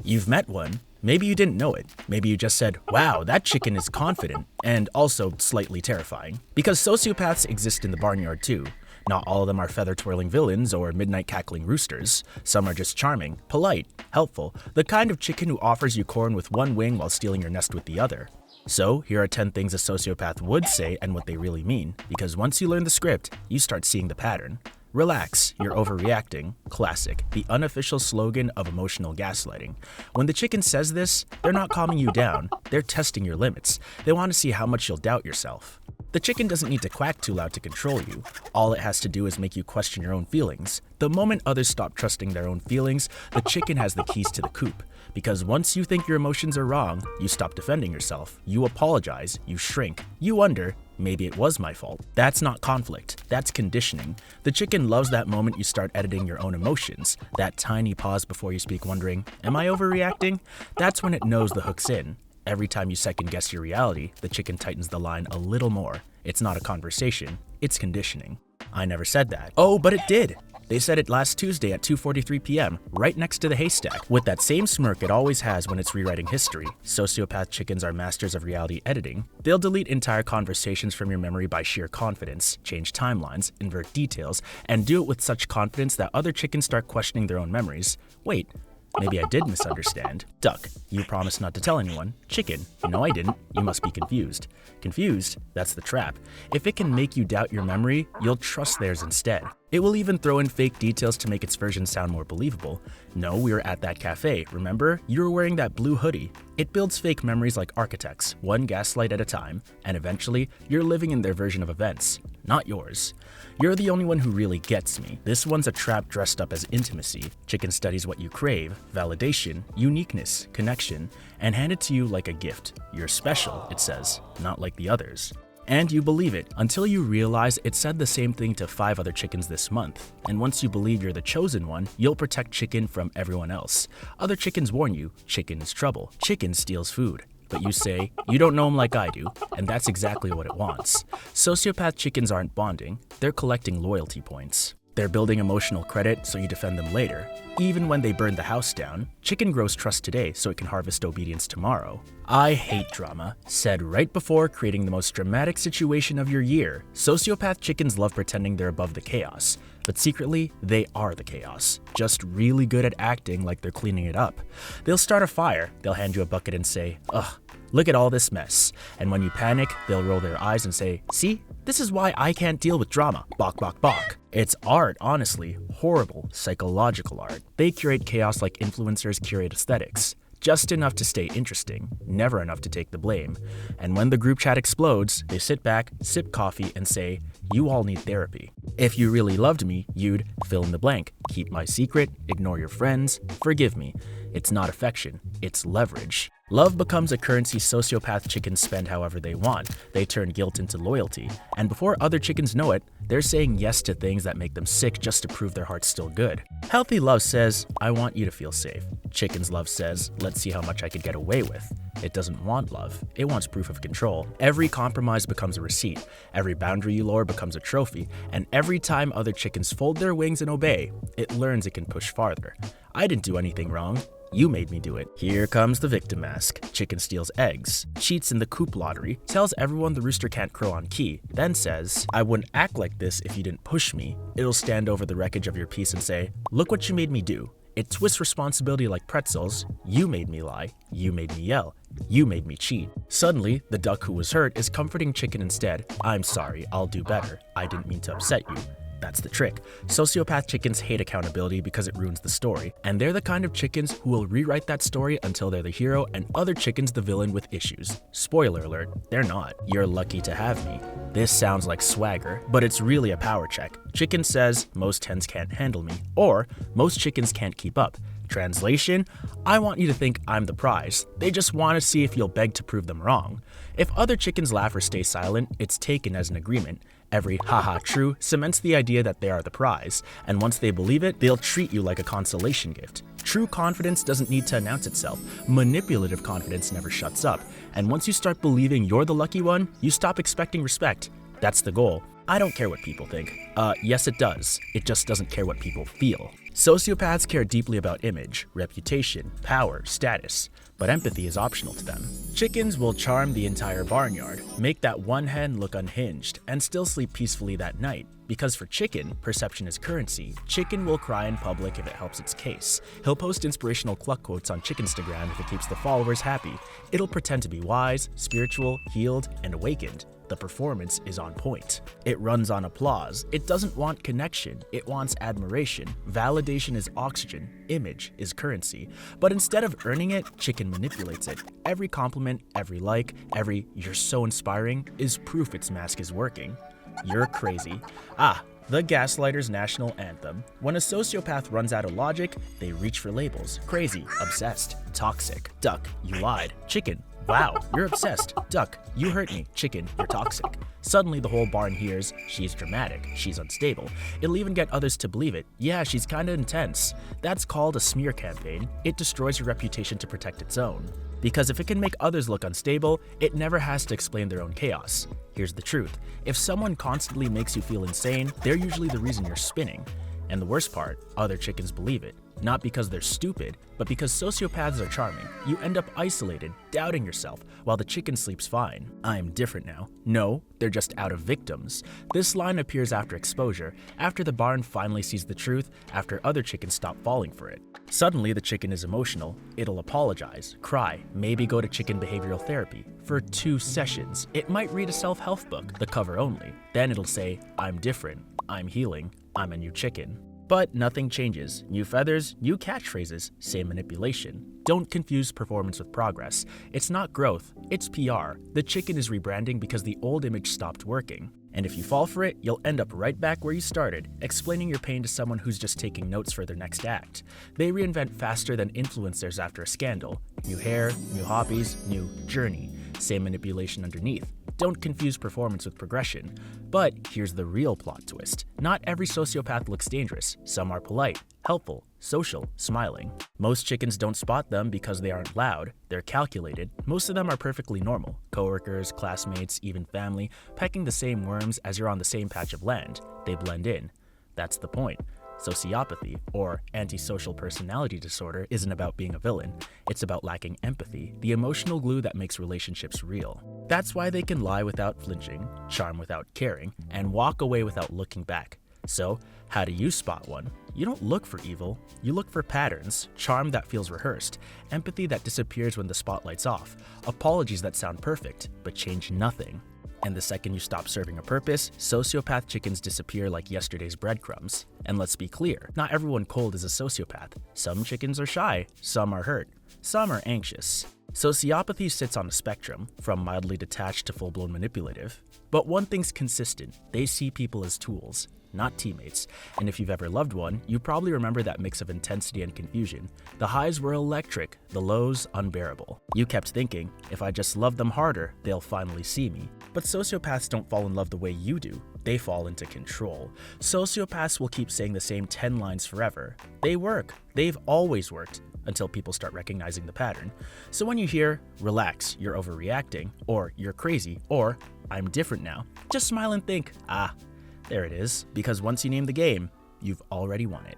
You've met one. Maybe you didn't know it. Maybe you just said, wow, that chicken is confident, and also slightly terrifying. Because sociopaths exist in the barnyard too. Not all of them are feather-twirling villains or midnight-cackling roosters. Some are just charming, polite, helpful, the kind of chicken who offers you corn with one wing while stealing your nest with the other. So, here are 10 things a sociopath would say and what they really mean, because once you learn the script, you start seeing the pattern. Relax, you're overreacting. Classic, the unofficial slogan of emotional gaslighting. When the chicken says this, they're not calming you down, they're testing your limits. They want to see how much you'll doubt yourself. The chicken doesn't need to quack too loud to control you. All it has to do is make you question your own feelings. The moment others stop trusting their own feelings, the chicken has the keys to the coop. Because once you think your emotions are wrong, you stop defending yourself, you apologize, you shrink, you wonder, maybe it was my fault. That's not conflict, that's conditioning. The chicken loves that moment you start editing your own emotions, that tiny pause before you speak wondering, am I overreacting? That's when it knows the hook's in. Every time you second guess your reality, the chicken tightens the line a little more. It's not a conversation, it's conditioning. I never said that. Oh, but it did! They said it last Tuesday at 2:43 p.m., right next to the haystack, with that same smirk it always has when it's rewriting history. Sociopath chickens are masters of reality editing. They'll delete entire conversations from your memory by sheer confidence, change timelines, invert details, and do it with such confidence that other chickens start questioning their own memories. Wait, maybe I did misunderstand. Duck, you promised not to tell anyone. Chicken, no I didn't, you must be confused. Confused? That's the trap. If it can make you doubt your memory, you'll trust theirs instead. It will even throw in fake details to make its version sound more believable. No, we were at that cafe, remember? You were wearing that blue hoodie. It builds fake memories like architects, one gaslight at a time, and eventually, you're living in their version of events, not yours. You're the only one who really gets me. This one's a trap dressed up as intimacy. Chicken studies what you crave, validation, uniqueness, connection, and hand it to you like a gift. You're special, it says, not like the others. And you believe it, until you realize it said the same thing to 5 other chickens this month. And once you believe you're the chosen one, you'll protect chicken from everyone else. Other chickens warn you, chicken is trouble, chicken steals food. But you say, you don't know him like I do, and that's exactly what it wants. Sociopath chickens aren't bonding, they're collecting loyalty points. They're building emotional credit so you defend them later. Even when they burn the house down, chicken grows trust today so it can harvest obedience tomorrow. I hate drama, said right before creating the most dramatic situation of your year. Sociopath chickens love pretending they're above the chaos, but secretly, they are the chaos, just really good at acting like they're cleaning it up. They'll start a fire, they'll hand you a bucket and say, ugh, look at all this mess. And when you panic, they'll roll their eyes and say, see, this is why I can't deal with drama. Bok, bok, bok. It's art, honestly. Horrible, psychological art. They curate chaos like influencers curate aesthetics. Just enough to stay interesting, never enough to take the blame. And when the group chat explodes, they sit back, sip coffee, and say, you all need therapy. If you really loved me, you'd fill in the blank. Keep my secret, ignore your friends, forgive me. It's not affection, it's leverage. Love becomes a currency sociopath chickens spend however they want. They turn guilt into loyalty. And before other chickens know it, they're saying yes to things that make them sick just to prove their heart's still good. Healthy love says, I want you to feel safe. Chicken's love says, let's see how much I could get away with. It doesn't want love, it wants proof of control. Every compromise becomes a receipt, every boundary you lower becomes a trophy, and every time other chickens fold their wings and obey, it learns it can push farther. I didn't do anything wrong. You made me do it. Here comes the victim mask. Chicken steals eggs, cheats in the coop lottery, tells everyone the rooster can't crow on key, then says, I wouldn't act like this if you didn't push me. It'll stand over the wreckage of your piece and say, look what you made me do. It twists responsibility like pretzels. You made me lie. You made me yell. You made me cheat. Suddenly, the duck who was hurt is comforting chicken instead. I'm sorry, I'll do better. I didn't mean to upset you. That's the trick. Sociopath chickens hate accountability because it ruins the story, and they're the kind of chickens who will rewrite that story until they're the hero and other chickens the villain with issues. Spoiler alert, they're not. You're lucky to have me. This sounds like swagger, but it's really a power check. Chicken says, most hens can't handle me, or most chickens can't keep up. Translation, I want you to think I'm the prize. They just want to see if you'll beg to prove them wrong. If other chickens laugh or stay silent, it's taken as an agreement. Every haha true cements the idea that they are the prize, and once they believe it, they'll treat you like a consolation gift. True confidence doesn't need to announce itself. Manipulative confidence never shuts up. And once you start believing you're the lucky one, you stop expecting respect. That's the goal. I don't care what people think. Yes it does. It just doesn't care what people feel. Sociopaths care deeply about image, reputation, power, status, but empathy is optional to them. Chickens will charm the entire barnyard, make that one hen look unhinged, and still sleep peacefully that night. Because for chicken, perception is currency. Chicken will cry in public if it helps its case. He'll post inspirational cluck quotes on Chickenstagram if it keeps the followers happy. It'll pretend to be wise, spiritual, healed, and awakened. The performance is on point. It runs on applause. It doesn't want connection. It wants admiration. Validation is oxygen. Image is currency. But instead of earning it, chicken manipulates it. Every compliment, every like, every "you're so inspiring" is proof its mask is working. You're crazy. The gaslighter's national anthem. When a sociopath runs out of logic, they reach for labels. Crazy, obsessed, toxic. Duck, you lied. Chicken, wow, you're obsessed. Duck, you hurt me. Chicken, you're toxic. Suddenly the whole barn hears, she's dramatic, she's unstable. It'll even get others to believe it. Yeah, she's kinda intense. That's called a smear campaign. It destroys your reputation to protect its own. Because if it can make others look unstable, it never has to explain their own chaos. Here's the truth. If someone constantly makes you feel insane, they're usually the reason you're spinning. And the worst part, other chickens believe it. Not because they're stupid, but because sociopaths are charming. You end up isolated, doubting yourself, while the chicken sleeps fine. I'm different now. No, they're just out of victims. This line appears after exposure, after the barn finally sees the truth, after other chickens stop falling for it. Suddenly, the chicken is emotional. It'll apologize, cry, maybe go to chicken behavioral therapy. For 2 sessions, it might read a self-help book, the cover only. Then it'll say, I'm different, I'm healing, I'm a new chicken. But nothing changes. New feathers, new catchphrases, same manipulation. Don't confuse performance with progress. It's not growth, it's PR. The chicken is rebranding because the old image stopped working. And if you fall for it, you'll end up right back where you started, explaining your pain to someone who's just taking notes for their next act. They reinvent faster than influencers after a scandal. New hair, new hobbies, new journey. Same manipulation underneath. Don't confuse performance with progression. But here's the real plot twist. Not every sociopath looks dangerous. Some are polite, helpful, social, smiling. Most chickens don't spot them because they aren't loud. They're calculated. Most of them are perfectly normal. Coworkers, classmates, even family, pecking the same worms as you're on the same patch of land. They blend in. That's the point. Sociopathy, or antisocial personality disorder, isn't about being a villain. It's about lacking empathy, the emotional glue that makes relationships real. That's why they can lie without flinching, charm without caring, and walk away without looking back. So, how do you spot one? You don't look for evil, you look for patterns, charm that feels rehearsed, empathy that disappears when the spotlight's off, apologies that sound perfect, but change nothing. And the second you stop serving a purpose, sociopath chickens disappear like yesterday's breadcrumbs. And let's be clear, not everyone cold is a sociopath. Some chickens are shy, some are hurt, some are anxious. Sociopathy sits on a spectrum, from mildly detached to full-blown manipulative. But one thing's consistent, they see people as tools, not teammates. And if you've ever loved one, you probably remember that mix of intensity and confusion. The highs were electric, the lows unbearable. You kept thinking, if I just love them harder, they'll finally see me. But sociopaths don't fall in love the way you do. They fall into control. Sociopaths will keep saying the same 10 lines forever. They work. They've always worked. Until people start recognizing the pattern. So when you hear, relax, you're overreacting, or you're crazy, or I'm different now, just smile and think, there it is, because once you name the game, you've already won it.